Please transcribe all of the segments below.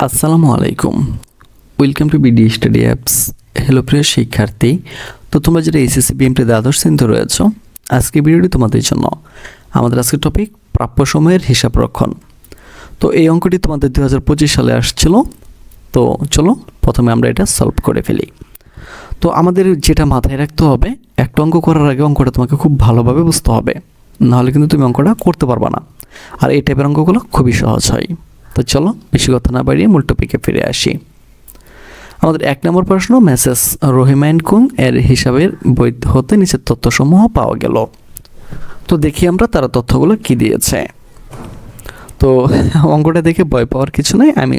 আসসালামু আলাইকুম, welcome to BD study apps. Hello প্রিয় শিক্ষার্থী, তো তোমরা যারা এসএসসি বিএমটি দ্বাদশ শ্রেণীতে রয়েছো, আজকে ভিডিওটি তোমাদের জন্য। আমাদের আজকের টপিক প্রাপ্য সময়ের হিসাব রক্ষণ। তো এই অঙ্কটি তোমাদের 2025 সালে আসছিল। তো চলো প্রথমে আমরা এটা সলভ করে ফেলি। তো আমাদের যেটা মাথায় রাখতে হবে, একটা অঙ্ক করার আগে অঙ্কটা তোমাকে খুব ভালোভাবে বুঝতে হবে, নাহলে কিন্তু তুমি অঙ্কটা করতে পারবে না। আর এই টাইপের অঙ্কগুলো খুবই সহজ হয়। তো চলো বেশি কথা না বাড়িয়ে মূল টপিকে ফিরে আসি। আমাদের 1 নম্বর প্রশ্ন, মেসেজ রহিমা এন্ড কুং এর হিসাবের বই হতে নিচের তথ্যসমূহ পাওয়া গেল। তো দেখি আমরা তারা তথ্যগুলো কি দিয়েছে। তো অঙ্কটা দেখে ভয় পাওয়ার কিছু নেই, আমি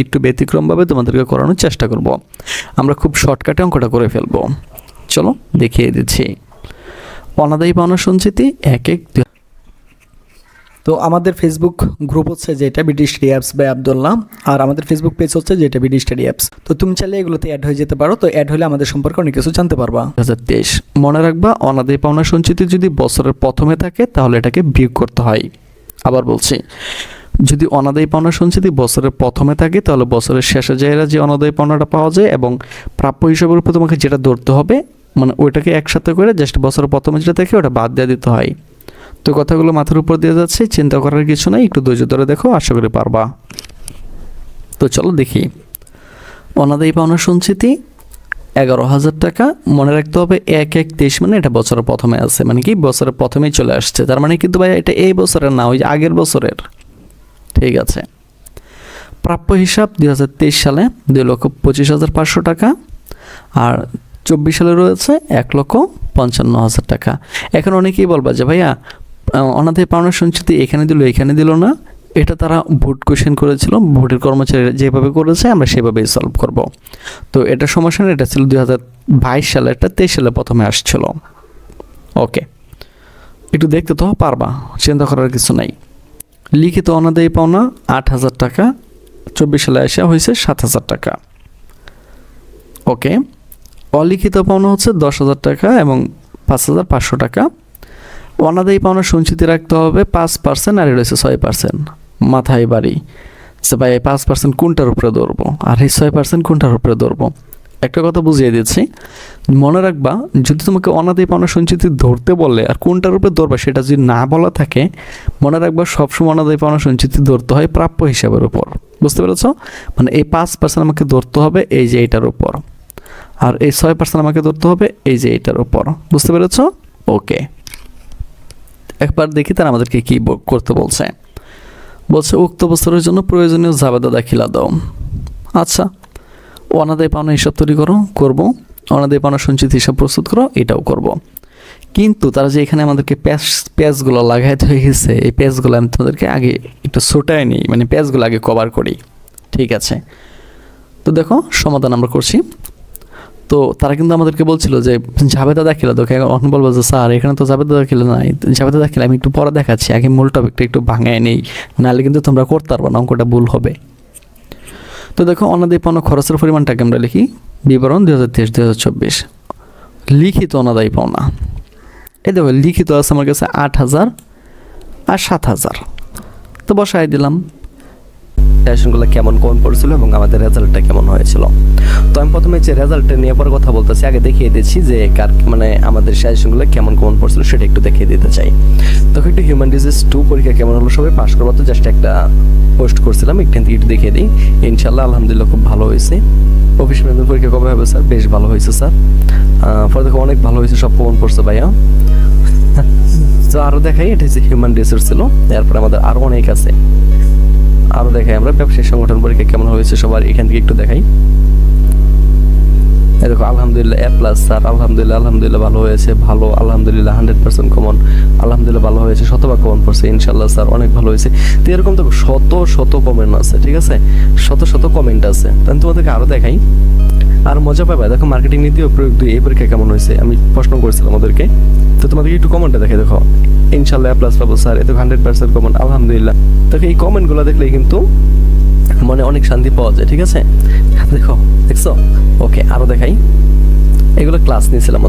একটু ব্যতিক্রমভাবে তোমাদেরকে করানোর চেষ্টা করব। আমরা খুব শর্টকাটে অঙ্কটা করে ফেলবো। চলো দেখিয়ে দিচ্ছি। অনাদায়ী পাওনা সঞ্চিতি 1-1। তো আমাদের ফেসবুক গ্রুপ হচ্ছে যেটা BD study apps by Abdullah, আর আমাদের ফেসবুক পেজ হচ্ছে যেটা বিডি স্টাডি অ্যাপস। তো তুমি চাইলে এগুলোতে অ্যাড হয়ে যেতে পারো। তো অ্যাড হলে আমাদের সম্পর্কে অনেক কিছু জানতে পারবা। 2023 মনে রাখবা, অনাদায়ী পাওনা সঞ্চিতি যদি বছরের প্রথমে থাকে তাহলে এটাকে বিয়োগ করতে হয়। আবার বলছি, যদি অনাদায়ী পাওনা সঞ্চিতি বছরের প্রথমে থাকে তাহলে বছরের শেষে যাইরা যে অনাদায়ী পাওনাটা পাওয়া যায় এবং প্রাপ্য হিসাবের উপর তোমাকে যেটা ধরতে হবে, ওইটাকে একসাথে করে জাস্ট বছরের প্রথমে যেটা থাকে ওটা বাদ দিয়ে দিতে হয়। তো কথাগুলো মাথার উপর দিয়ে যাচ্ছে, চিন্তা করার কিছু নাই, একটু ধৈর্য ধরে দেখো, আশা করি পারবা। তো চলো দেখি। অনাদায়ী পাওনা সঞ্চিতি 11,000 টাকা। মনে রাখতে হবে 1-1-23 এটা বছরের প্রথমে আছে, কি বছরের প্রথমেই চলে আসছে। তার কিন্তু ভাই এটা এই বছরের না, ওই যে আগের বছরের। ঠিক আছে। প্রাপ্য হিসাব 2023 সালে 2,25,500 টাকা, আর 24 সালে রয়েছে 1,55,000 টাকা। এখন অনেকেই বলবা যে ভাইয়া অনাদায়ী পাওনা সঞ্চিতি এখানে দিল না। এটা তারা ভোট কোশ্চেন করেছিল, ভোটের কর্মচারীরা যেভাবে করেছে আমরা সেভাবেই সলভ করব। তো এটা সমস্যা নেই, এটা ছিল 2022 সালে, এটা 23 সালে প্রথমে আসছিল। ওকে, একটু দেখতে তো পারবা, চিন্তা করার কিছু নাই। লিখিত অনাদায়ী পাওনা 8,000 টাকা, 24 সালে আসা হয়েছে 7,000 টাকা। ওকে, অলিখিত পাওনা হচ্ছে 10,000 টাকা এবং 5,500 টাকা। অনাদায়ী পাওনা সঞ্চিতি রাখতে হবে 5%, আর এটা হচ্ছে 6%। মাথায় বাড়ি যে ভাই 5% কোনটার উপরে ধরবো আর এই 6% কোনটার উপরে ধরবো। একটা কথা বুঝিয়ে দিচ্ছি, মনে রাখবা, যদি তোমাকে অনাদায়ী পাওনা সঞ্চিতি ধরতে বলে আর কোনটার উপরে ধরবা সেটা যদি না বলা থাকে, মনে রাখবা সবসময় অনাদায়ী পাওনা সঞ্চিতি ধরতে হয় প্রাপ্য হিসাবের উপর। বুঝতে পেরেছ? এই 5% আমাকে ধরতে হবে এই যে এইটার উপর, আর এই 6% আমাকে ধরতে হবে এই যে এইটার উপর। বুঝতে পেরেছ? ওকে, একবার দেখি তারা আমাদেরকে কি করতে বলছে। উক্ত বছরের জন্য প্রয়োজনীয় জাবেদা দাখিলা দাও। আচ্ছা, অনাদায়ী পাওনা হিসাব তৈরি করবো, অনাদায়ী পাওনা সঞ্চিত হিসাব প্রস্তুত করো, এটাও করব। কিন্তু তারা যে এখানে আমাদেরকে পেজগুলো লাগাইতে হয়ে গেছে, এই পেজগুলো আমি তোমাদেরকে আগে একটু ছোটাই নিই, পেজগুলো আগে কভার করি। ঠিক আছে, তো দেখো সমাধান আমরা করছি। তো তারা কিন্তু আমাদেরকে বলছিল যে জাবেদা দাখিলা দেখো। এখন বলবো যে স্যার এখানে তো জাবেদা দাখিলা নাই, জাবেদা দাখিলা আমি একটু পরে দেখাচ্ছি, আগে মূল টপিকটা একটু ভাঙায় নেই, নাহলে কিন্তু তোমরা করতে পারবে না, অঙ্কটা ভুল হবে। তো দেখো, অনাদায়ী পাওনা খরচের পরিমাণটাকে আমরা লিখি, বিবরণ 2023-2024। লিখিত অনাদায়ী পাওনা, এই দেখো লিখিত আছে আমার কাছে 8,000 আর 7,000। তো বসাই দিলাম সাজেশনগুলো কেমন পড়ছিল এবং আমাদের রেজাল্টটা কেমন হয়েছিল। তো আমি প্রথমে যে রেজাল্টটা নিয়ে পর কথা বলতেছি, আগে দেখিয়ে দিচ্ছি যে কার আমাদের সাজেশনগুলো কেমন পড়ছিল সেটা একটু দেখিয়ে দিতে চাই। তখন একটু হিউম্যান ডিজিজ 2 পরীক্ষা কেমন হলো, সবাই পাস করবো, তো জাস্ট একটা পোস্ট করছিলাম, এখান থেকে একটু দেখিয়ে দিই। ইনশাল্লাহ আলহামদুলিল্লাহ খুব ভালো হয়েছে। অফিস ম্যানেজমেন্ট পরীক্ষা কবে হবে স্যার? বেশ ভালো হয়েছে স্যার। পরে দেখো অনেক ভালো হয়েছে, সব কমন পড়ছে ভাইয়া। তো আরও দেখাই, এটা হচ্ছে হিউম্যান রিসোর্স ছিল, এরপরে আমাদের আরও অনেক আছে। আরও দেখাই আমরা ব্যবসায়িক সংগঠন পরীক্ষা কেমন হয়েছে সবার, এখান থেকে একটু দেখাই। দেখো আলহামদুলিল্লাহ A+ স্যার, আলহামদুলিল্লাহ ভালো হয়েছে, ভালো আলহামদুলিল্লাহ 100% কমন, আলহামদুলিল্লাহ ভালো হয়েছে, শতভাগ কমন পড়ছে, ইনশাল্লাহ স্যার অনেক ভালো হয়েছে। তো এরকম তো শত কমেন্ট আছে, ঠিক আছে, শত কমেন্ট আছে। তাই তোমাদেরকে আরও দেখাই, আর মজা পাবে। দেখো মার্কেটিং নীতি ও প্রয়োগ 2 এই পরীক্ষা কেমন হয়েছে, আমি প্রশ্ন করেছিলাম ওদেরকে। তো তোমাদেরকে একটু কমেন্টটা দেখে দেখো, ইনশাল্লাহ A+ পাবো স্যার, এতে 100% কমন, আলহামদুলিল্লাহ। দেখো এই কমেন্টগুলো দেখলে কিন্তু মনে অনেক শান্তি পাওয়া যায়। ঠিক আছে, দেখছো? ওকে, আরও দেখাই। এগুলো ক্লাস নিয়েছিলাম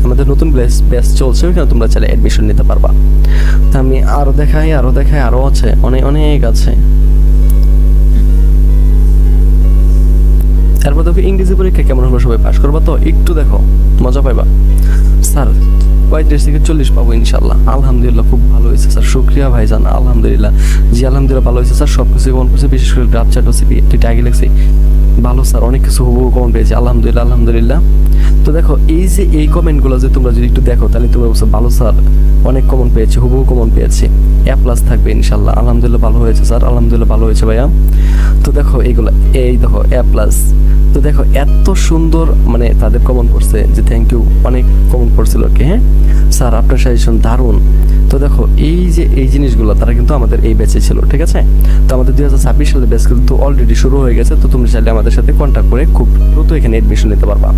আমাদের নতুন ব্যাচ চলছে, ওইখানে তোমরা চাইলে অ্যাডমিশন নিতে পারবা। তা আমি আরও দেখাই, আরও আছে, অনেক আছে। এরপর দেখো ইংরেজি পরীক্ষা কেমন হলো, সবাই পাস করবা তো? একটু দেখো, মজা পাইবা। স্যার 35 থেকে 40 পাবো ইনশাল্লাহ। আলহামদুলিল্লাহ, খুব ভালো হয়েছে স্যার, শুক্রিয়া ভাইজান, আলহামদুলিল্লাহ। জি আলহামদুলিল্লাহ, ভালো হয়েছে স্যার, সব কিছু কমন করছে, বিশেষ করে গ্রাফ চার্ট হচ্ছে দুইটা আগে লিখছি। ভালো স্যার, অনেক কিছু হুবহু কমন পেয়েছি, আলহামদুলিল্লাহ আলহামদুলিল্লাহ। তো দেখো এই যে এই কমেন্টগুলো যে তোমরা যদি একটু দেখো তাহলে তোমরা বলছো ভালো স্যার, অনেক কমন পেয়েছি, হুবহু কমন পেয়েছি, এ প্লাস থাকবে ইনশাল্লাহ। আলহামদুলিল্লাহ, ভালো হয়েছে স্যার, আলহামদুলিল্লাহ ভালো হয়েছে ভাইয়া। তো দেখো এইগুলো, এই দেখো এ প্লাস। তো দেখো এত সুন্দর মানে তাদের কমন পড়ছে যে থ্যাংক ইউ, অনেক কমন পড়ছিল আর কি। হ্যাঁ স্যার আপনার সাজেশন দারুণ। তো দেখো এই যে এই জিনিসগুলো তারা কিন্তু আমাদের এই ব্যাচে ছিল, ঠিক আছে। তো আমাদের 2026 সালের ব্যাচ কিন্তু অলরেডি শুরু হয়ে গেছে। তো তুমি চাইলে আমাদের সাথে কন্ট্যাক্ট করে খুব দ্রুত এখানে এডমিশন নিতে পারবা।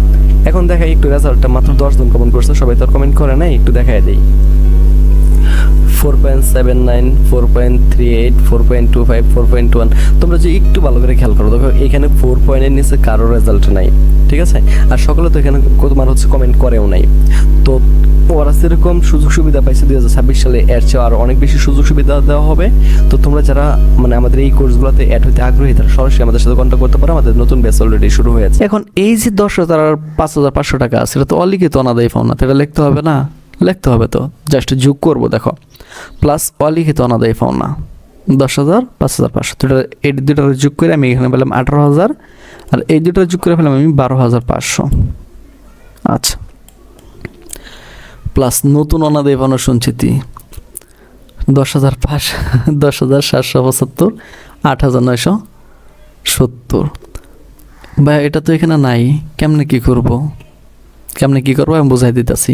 এখন দেখা একটু রেজাল্টটা, মাত্র 10 জন কমেন্ট করছে, সবাই তো আর কমেন্ট করে নাই, একটু দেখাই দেই। 4.79, 4.38, 4.25, 4.21। তোমরা যে একটু ভালো করে খেয়াল করো, দেখো এখানে 4 পয়েন্টের নিচে কারো রেজাল্ট নাই, ঠিক আছে। আর সকলে তো এখানে তোমার হচ্ছে কমেন্ট করেও নাই। তো ওরা সেরকম সুযোগ সুবিধা পাইছে 2026 সালে, এর চেয়ে আরো অনেক বেশি সুযোগ সুবিধা দেওয়া হবে। তো তোমরা যারা মানে আমাদের এই কোর্সগুলোতে অ্যাড হতে আগ্রহী তারা সরাসরি আমাদের সাথে কন্ট্যাক্ট করতে পারো, আমাদের নতুন ব্যাচ অলরেডি শুরু হয়েছে। এখন এই যে 10,000 আর 5,500 টাকা আছে, এটা তো অলিখিত অনাদায়ী পাওনা, তো এটা লিখতে হবে না? লিখতে হবে তো, জাস্ট যোগ করবো দেখো, প্লাস অলিখিত অনাদায়ী পাওনা 10,000, 5,500। তো এটা এই দুটার যোগ করে আমি এখানে পেলাম 18,000, আর এই দুটার যোগ করে পেলাম আমি 12,500। আচ্ছা, প্লাস নতুন অনাদায়ী পাওনা সঞ্চিতি 10,775, 8,970। ভাই এটা তো এখানে নাই, কেমনে কি করব আমি বুঝাই দিতেছি।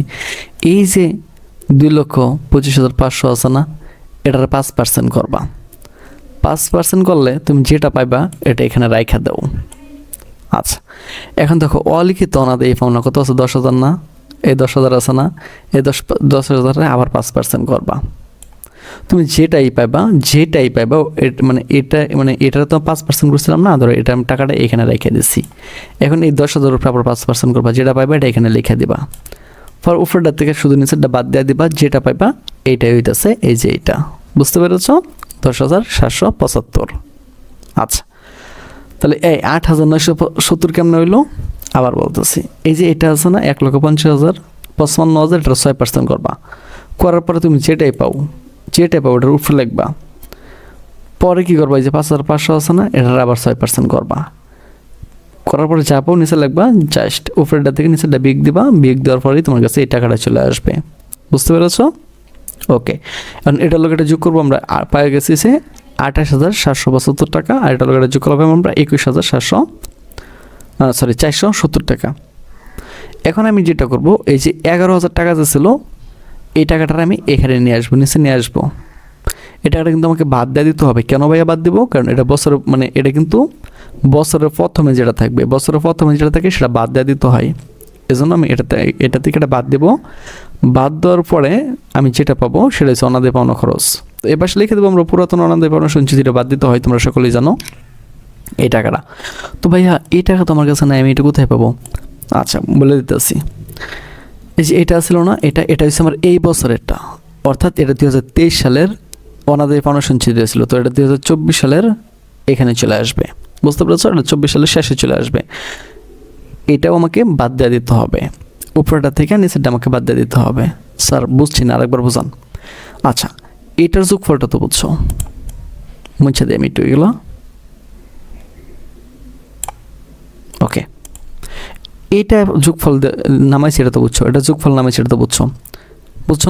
এই যে 2,25,500 আছে না, এটার 5% করবা। 5% করলে তুমি যেটা পাইবা এটা এখানে রাইখা দাও। আচ্ছা, এখন দেখো অলিখিত অনাদায়ী পাওনা কত আছে? 10,000 না? এই 10,000 আছে না? এই 10,000 আবার 5% করবা। তুমি যেটাই পাইবা মানে এটা তো 5% করছিলাম না, ধরো এটা আমি টাকাটা এখানে রেখে দিচ্ছি। এখন এই 10,000 উপরে আবার 5% করবা, যেটা পাইবা এটা এখানে লিখে দিবা। পর উপরেটা থেকে শুধু নিচেরটা বাদ দিয়ে দিবা, যেটা পাইবা এইটাই হইতেছে এই যে এইটা। বুঝতে পেরেছ? 10,775। আচ্ছা, তাহলে এই 8,970 কেমন হইলো আবার বলতেছি। এই যে এটা আছে না 1,50,000, 55,000, এটা 6% করবা। করার পরে তুমি যেটাই পাও ওটার উপরে লিখবা। পরে কি করবা? এই যে 5,500 আছে না, এটার আবার 6% করবা। করার পরে যা পাও নিচে লিখবা, জাস্ট উপরেরটা থেকে নিচেরটা বিয়োগ দিবা। বিয়োগ দেওয়ার পরেই তোমার কাছে এই টাকাটা চলে আসবে। বুঝতে পেরেছো? ওকে, এখন এটার লোক এটা যোগ করবো আমরা, পাই গেছি সে 28,772 টাকা, আর এটার লোক এটা যোগ করবো আমরা 470 টাকা। এখন আমি যেটা করব, এই যে 11,000 টাকা যে ছিল এই টাকাটা আমি এখানে নিয়ে আসবো, নিচে নিয়ে আসবো। এই টাকাটা কিন্তু আমাকে বাদ দিয়ে দিতে হবে। কেন ভাইয়া বাদ দিব? কারণ এটা এটা কিন্তু বছরের প্রথমে যেটা থাকবে, সেটা বাদ দিয়ে দিতে হয়। এজন্য আমি এটা থেকে এটা বাদ দেবো। বাদ দেওয়ার পরে আমি যেটা পাবো সেটা হচ্ছে অনাদায়ী পাওনা খরচ। তো এবার লিখে দেবো আমরা পুরাতন অনাদায়ী পাওনা সঞ্চিতিটা বাদ দিতে হয়, তোমরা সকলেই জানো এই টাকাটা। তো ভাইয়া এই টাকা তো আমার কাছে নাই, আমি এটা কোথায় পাবো? আচ্ছা, বলে দিতেছি। এই যে এটা ছিল না, এটা হচ্ছে আমার এই বছরেরটা, অর্থাৎ এটা 2023 সালের অনাদায়ী পাওনা সঞ্চিতি ছিল। তো এটা 2024 সালের এখানে চলে আসবে। বুঝতে পেরেছো? এটা 24 সালের শেষে চলে আসবে। এটাও আমাকে বাদ দিয়ে দিতে হবে, উপরেটা থেকে নিচেরটা আমাকে বাদ দিয়ে দিতে হবে। স্যার বুঝছি না, আরেকবার বোঝান। আচ্ছা, এটার যোগফলটা তো বুঝছো, মুছে দিই আমি একটু এগুলো। ওকে, এটা যোগফল নামাইছি, এটা তো বুঝছো, এটা যোগফল নামাইছি, এটা তো বুঝছো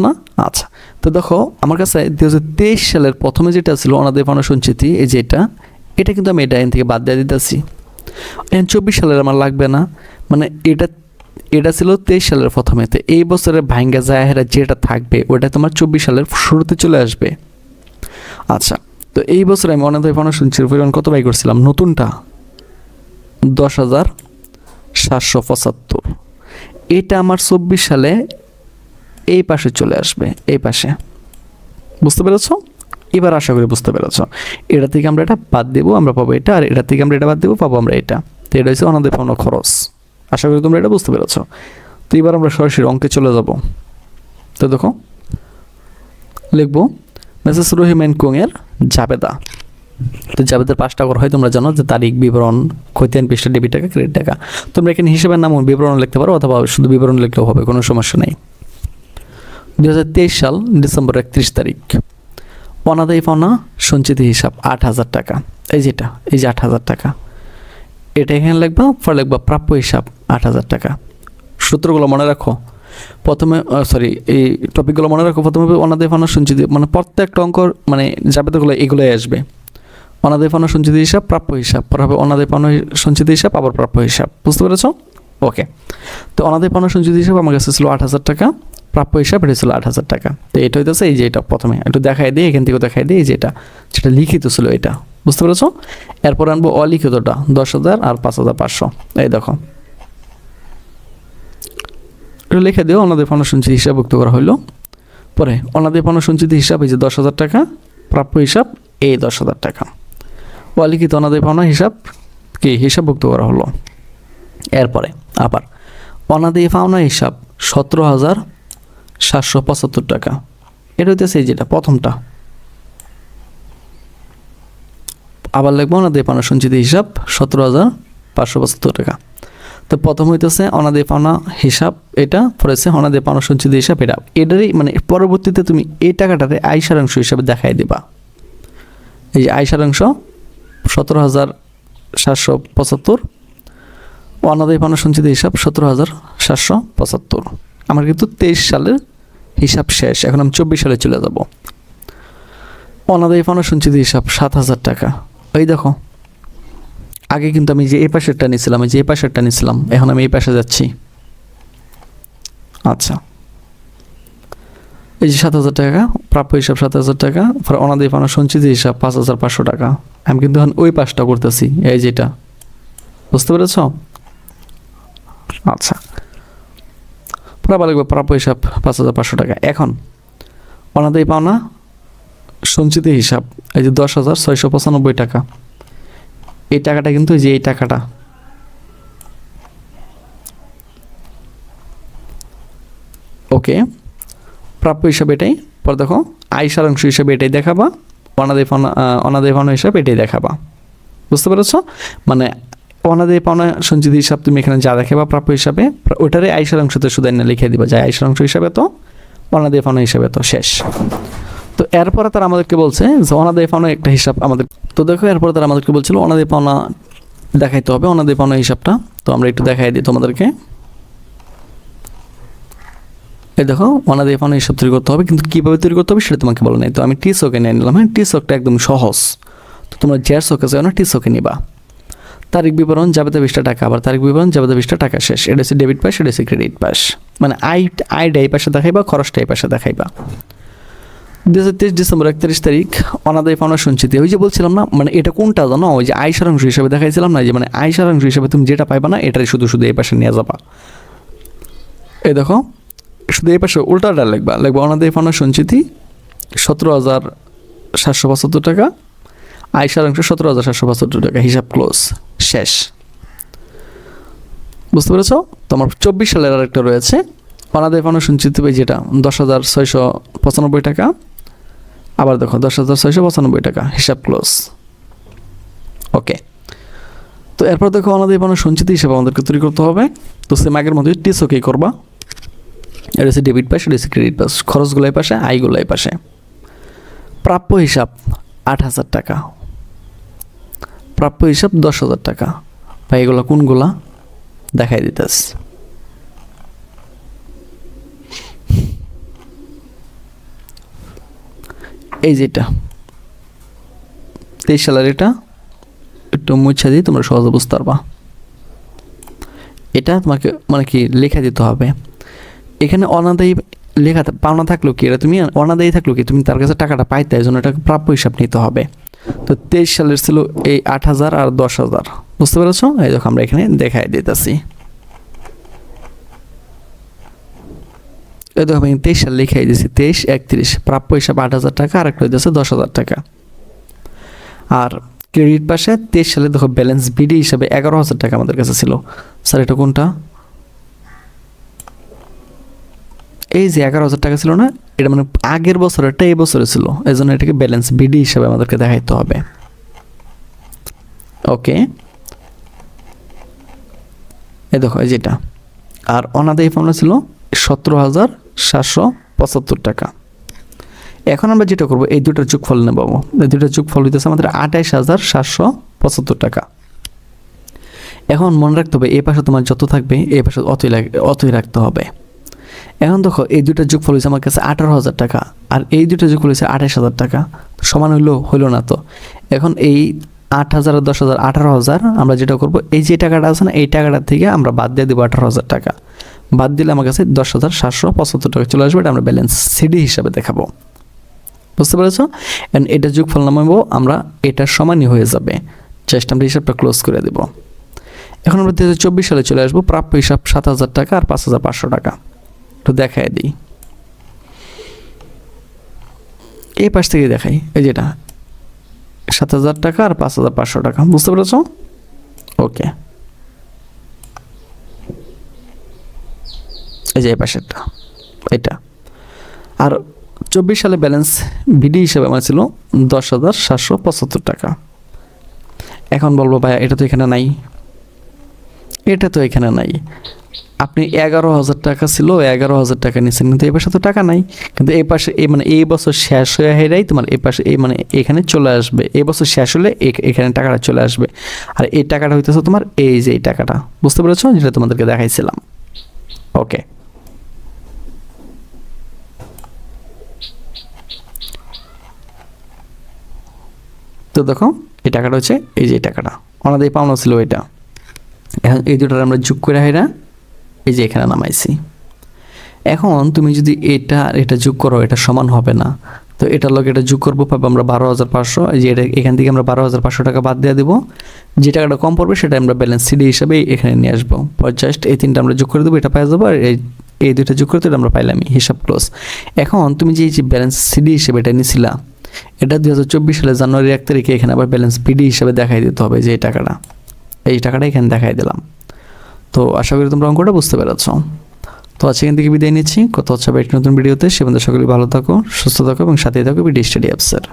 না? আচ্ছা, তো দেখো আমার কাছে 2023 সালের প্রথমে যেটা ছিল অনাদায়ী পাওনা সঞ্চিতি, এই যে এটা কিন্তু আমি এটা এখান থেকে বাদ দিয়ে দিতেছি। এখন 24 সালের আমার লাগবে না, মানে এটা ছিল 23 সালের প্রথমে। তো এই বছরের ভাঙ্গা জাহেরা যেটা থাকবে ওটা তোমার 24 সালের শুরুতে চলে আসবে। আচ্ছা, তো এই বছরে আমি অনাদায়ী পাওনা সঞ্চিতির পরিমাণ কত ব্যয় করছিলাম? নতুনটা 10,775। এটা আমার 24 সালে এই পাশে চলে আসবে, এই পাশে। বুঝতে পেরেছো? এবার আশা করি বুঝতে পেরেছো। এটা থেকে আমরা এটা বাদ দেবো, আমরা পাবো এটা, আর এটা থেকে আমরা এটা বাদ দেবো, পাবো আমরা এটা। তো এটা হচ্ছে অনাদায়ী পাওনা খরচ। আশা করি তোমরা এটা বুঝতে পেরেছো। তো এবার আমরা সরাসরি অঙ্কে চলে যাব। তো দেখো লিখবো মেসেস রহিম এন্ড কোং এর জাবেদা। তো যাদের 5 টাকা হয় তোমরা জানো যে তারিখ, বিবরণ, খতিয়ান পৃষ্ঠা, ডেবিট টাকা, ক্রেডিট টাকা। তোমরা এখানে হিসাবের নাম বিবরণ লিখতে পারো অথবা শুধু বিবরণ লিখলেও হবে, কোনো সমস্যা নেই। 2023 সাল ডিসেম্বর 31 তারিখ অনাদায়ী পাওনা সঞ্চিতি হিসাব 8,000 টাকা। এই যে 8,000 টাকা, এটা এখানে লিখবা, পরে লিখবা প্রাপ্য হিসাব 8,000 টাকা। সূত্রগুলো মনে রাখো, প্রথমে এই টপিকগুলো মনে রাখো। প্রথমে অনাদায়ী পাওনা সঞ্চিতি, মানে প্রত্যেকটা অঙ্ক মানে যাবেতগুলো এগুলোই আসবে। অনাদায়ী পাওনা সঞ্চিতি হিসাব, প্রাপ্য হিসাব, পরে হবে অনাদায়ী পাওনা সঞ্চিতি হিসাব, আবার প্রাপ্য হিসাব। বুঝতে পেরেছ? ওকে। তো অনাদায়ী পাওনা সঞ্চিতি হিসাব আমার কাছে ছিল 8,000 টাকা, প্রাপ্য হিসাব এটা ছিল 8,000 টাকা। তো এটা হইতেছে এই যে এটা প্রথমে একটু দেখাই দিই, এখান থেকেও দেখাই দিই, এই যে যেটা লিখিত ছিল এটা। বুঝতে পেরেছ? এরপর আনবো অলিখিতটা 10,000 আর 5,500। এই দেখো, এটা লিখে দিও অনাদায়ী পাওনা সঞ্চিতি হিসাবভুক্ত করা হইলো। পরে অনাদায়ী পাওনা সঞ্চিতি হিসাব এই যে 10,000 টাকা, প্রাপ্য হিসাব এই 10,000 টাকা, অলিখিত অনাদায়ী পাওনা হিসাব কি হিসাবভুক্ত করা হলো। এরপরে আবার অনাদায়ী পাওনা হিসাব 17,775 টাকা। এটা হইতেছে এই যেটা প্রথমটা। আবার লিখবো অনাদায়ী পাওনা সঞ্চিতি হিসাব 17,575 টাকা। তো প্রথম হইতেছে অনাদায়ী পাওনা হিসাব এটা, পড়েছে অনাদায়ী পাওনা সঞ্চিতি হিসাব এটা। এটারই মানে পরবর্তীতে তুমি এই টাকাটাতে আয় সারাংশ হিসাবে দেখাই দিবা। এই যে আয় সারাংশ 17,775, অনাদায়ী পাওনা সঞ্চিতি হিসাব 17,775। আমার কিন্তু 23 সালের হিসাব শেষ, এখন আমি 24 সালে চলে যাব। অনাদায়ী পাওনা সঞ্চিতি হিসাব 7,000 টাকা। এই দেখো, আগে কিন্তু আমি যে এই পাশেরটা নিয়েছিলাম, এখন আমি এই পাশে যাচ্ছি। আচ্ছা, এই যে 7,000 টাকা, প্রাপ্য হিসাব 7,000 টাকা, অনাদায়ী পাওনা সঞ্চিতি হিসাব 5,500 টাকা। আমি কিন্তু এখন ওই পাশটা করতেছি, এই যেটা। বুঝতে পেরেছ? আচ্ছা, আবার লিখবো প্রাপ্য হিসাব 5,500 টাকা। এখন অনাদায়ী পাওনা সঞ্চিতি হিসাব এই যে 10,695 টাকা। এই টাকাটা কিন্তু এই যে এই টাকাটা, ওকে। প্রাপ্য হিসাব এটাই। পরে দেখো আয় সারাংশ হিসাবে এটাই দেখাবা, অনাদায়ী পাওনা হিসাব এটাই দেখাবা। বুঝতে পেরেছ? মানে অনাদায়ী পাওনা সঞ্চিতি হিসাব তুমি এখানে যা দেখাবা প্রাপ্য হিসাবে, ওটারে আয় সারাংশতে শুধু এনে লিখে দিবা, যা আয় সারাংশ হিসাবে তো, অনাদায়ী পাওনা হিসাবে তো, শেষ। তো এরপরে তারা আমাদেরকে বলছে যে অনাদায়ী পাওনা একটা হিসাব আমাদের। তো দেখো এরপরে তারা আমাদেরকে বলছিল অনাদায়ী পাওনা দেখাইতে হবে, অনাদায়ী পাওনা হিসাবটা। তো আমরা একটু দেখাই দিই তোমাদেরকে। এই দেখো অনাদায়ী পাওনা হিসাব তৈরি করতে হবে, কিন্তু কীভাবে তৈরি করতে হবে সেটা তোমাকে বলে নাই। তো আমি টিসোকে নিয়ে নিলাম। হ্যাঁ, টিসোকটা একদম সহজ। তো তোমরা জেরসোকে যাও না, টিসোকে নিবা। তারিখ বিবরণ যাবে 20 টাকা, আবার তারিখ বিবরণ যাবে 20 টাকা শেষ। এটা হচ্ছে ডেবিট পাস, এটা হচ্ছে ক্রেডিট পাস। মানে আয়টা এই পাশে দেখাইবা, খরচটা এই পাশে দেখাইবা। 2023 ডিসেম্বর 31 তারিখ অনাদায়ী পাওনা সঞ্চিতি। ওই যে বলছিলাম না, মানে এটা কোনটা জানো, ওই যে আয় সারাংশ হিসাবে দেখাইছিলাম না, যে মানে আয় সারাংশ হিসাবে তুমি যেটা পাইবা না এটাই শুধু এই পাশে নিয়ে যাবা। এই দেখো, শুধু এই পাশে উল্টাটা লিখবা অনাদায়ী পাওনা সঞ্চিতি 17,775 টাকা, আয় সারাংশ 17,775 টাকা, হিসাব ক্লোজ, শেষ। বুঝতে পেরেছ? তোমার 24 সালের আরেকটা রয়েছে অনাদায়ী পাওনা সঞ্চিতি, যেটা 10,695 টাকা। আবার দেখো 10,695 টাকা, হিসাব ক্লোজ, ওকে। তো এরপর দেখো অনাদায়ী পাওনা সঞ্চিতি হিসাবে আমাদেরকে তৈরি করতে হবে। তো সেম আগের মধ্যে টিসোকেই করবা। এটা হচ্ছে ডেবিট পাস, এটা হচ্ছে ক্রেডিট পাস। খরচগুলো এই পাশে, আয়গুলো এই পাশে। প্রাপ্য হিসাব 8,000 টাকা, প্রাপ্য হিসাব 10,000 টাকা। ভাই এগুলো কোনগুলা দেখাই দিতেছি। এই যেটা 23 সালের, এটা একটু মুছা দিই, তোমরা সহজে বুঝতে পারবা। এটা তোমাকে মানে কি লেখা দিতে হবে। এখানে অনাদায়ী লেখা পাওনা থাকলো কি, এটা তুমি অনাদায়ী থাকলো কি, তুমি তার কাছে টাকাটা পাইতে, এই জন্য এটাকে প্রাপ্য হিসাব নিতে হবে। তো 23 সালের ছিল এই 8,000 আর 10,000। বুঝতে পেরেছ? এই দেখো আমরা এখানে দেখাই দিতেছি। এই দেখো আমি 23 সাল লিখাই দিয়েছি, 23-31 প্রাপ্য হিসাব 8,000 টাকা, আর একটা হইতেছে 10,000 টাকা। আর ক্রেডিট পাশে 23 সালে দেখো ব্যালেন্স বিডি হিসাবে 11,000 টাকা আমাদের কাছে ছিল। স্যার এটা কোনটা? এই যে 11,000 টাকা ছিল না, এটা মানে আগের বছরেরটা এই বছরে ছিল, এই জন্য এটাকে ব্যালেন্স বিডি হিসাবে আমাদেরকে দেখাইতে হবে। ওকে, এই দেখো এই যেটা। আর অনাদায়ী পাওনা ছিল 17,775 টাকা। এখন আমরা যেটা করবো এই দুটার যোগফল নেব। এই দুটার যোগফল হইতেছে আমাদের 28,775 টাকা। এখন মনে রাখতে হবে এই পাশে তোমার যত থাকবে এই পাশে অতই রাখতে হবে। এখন দেখো এই দুটার যোগফল হয়েছে আমার কাছে 18,000 টাকা, আর এই দুটার যোগফল হয়েছে 28,000 টাকা। তো সমান হইলো না তো। এখন এই 8,000 আর 10,000 18,000 আমরা যেটা করব, এই যে টাকাটা আছে না, এই টাকাটা থেকে আমরা বাদ দিয়ে দেবো 18,000 টাকা। বাদ দিলে আমার কাছে 10,775 টাকা চলে আসবে। এটা আমরা ব্যালেন্স সিডি হিসাবে দেখাবো। বুঝতে পেরেছো? এন্ড এটা যোগফল নামাবো আমরা, এটার সমানই হয়ে যাবে। জাস্ট আমরা হিসাবটা ক্লোজ করে দেব। এখন আমরা 2024 সালে চলে আসবো। প্রাপ্য হিসাব 7,000 টাকা আর 5,500 টাকা। একটু দেখাই দিই, এই পাশ থেকে দেখাই। এই যেটা 7,000 টাকা আর 5,500 টাকা। বুঝতে পেরেছ? ওকে, এই যে এই পাশেরটা এটা। আর 24 সালে ব্যালেন্স বিডি হিসেবে আমার ছিল 10,775 টাকা। এখন বলবো ভাইয়া এটা তো এখানে নাই, এটা তো এখানে নাই। আপনি 11,000 টাকা ছিল, 11,000 টাকা নিয়েছেন, কিন্তু এই পাশে তো টাকা নাই। কিন্তু এই পাশে এই বছর শেষ হয়ে হেরাই তোমার এই পাশে এখানে চলে আসবে। এই বছর শেষ হলে এখানে টাকাটা চলে আসবে। আর এই টাকাটা হইতেছে তোমার এই যে এই টাকাটা। বুঝতে পেরেছো? যেটা তোমাদেরকে দেখাইছিলাম। ওকে, তো দেখো এই টাকাটা হচ্ছে এই যে টাকাটা অনাদায়ী পাওনা ছিল এটা। এখন এই দুটার আমরা যোগ করে হেরা এই যে এখানে নামাইছি। এখন তুমি যদি এটা যোগ করো, এটা সমান হবে না। তো এটার লগে এটা যোগ করবো, পাবো আমরা 12,500। এই যে এখান থেকে আমরা 12,500 টাকা বাদ দিয়ে দেবো। যে টাকাটা কম পড়বে সেটা আমরা ব্যালেন্স সিডি হিসাবে এখানে নিয়ে আসবো। জাস্ট এই তিনটা আমরা যোগ করে দেবো, এটা পাই যাবো। আর এই দুইটা যোগ করতে আমরা পাইলামই, হিসাব ক্লোজ। এখন তুমি যে ব্যালেন্স সিডি হিসেবে এটা নিছিলা, এটা 2024 সালে জানুয়ারি 1 তারিখে এখানে আবার ব্যালেন্স বিডি হিসাবে দেখাই দিতে হবে। যে এই টাকাটা এখানে দেখাই দিলাম। তো আশা করি তোমরা অঙ্কটা বুঝতে পেরেছ। তো আজকে এখান থেকে বিদায় নিচ্ছি। কথা হচ্ছে আবার একটি নতুন ভিডিওতে। সে পর্যন্ত সকলেই ভালো থাকো, সুস্থ থাকো এবং সাথেই থাকো বিডি স্টাডি অ্যাপসের।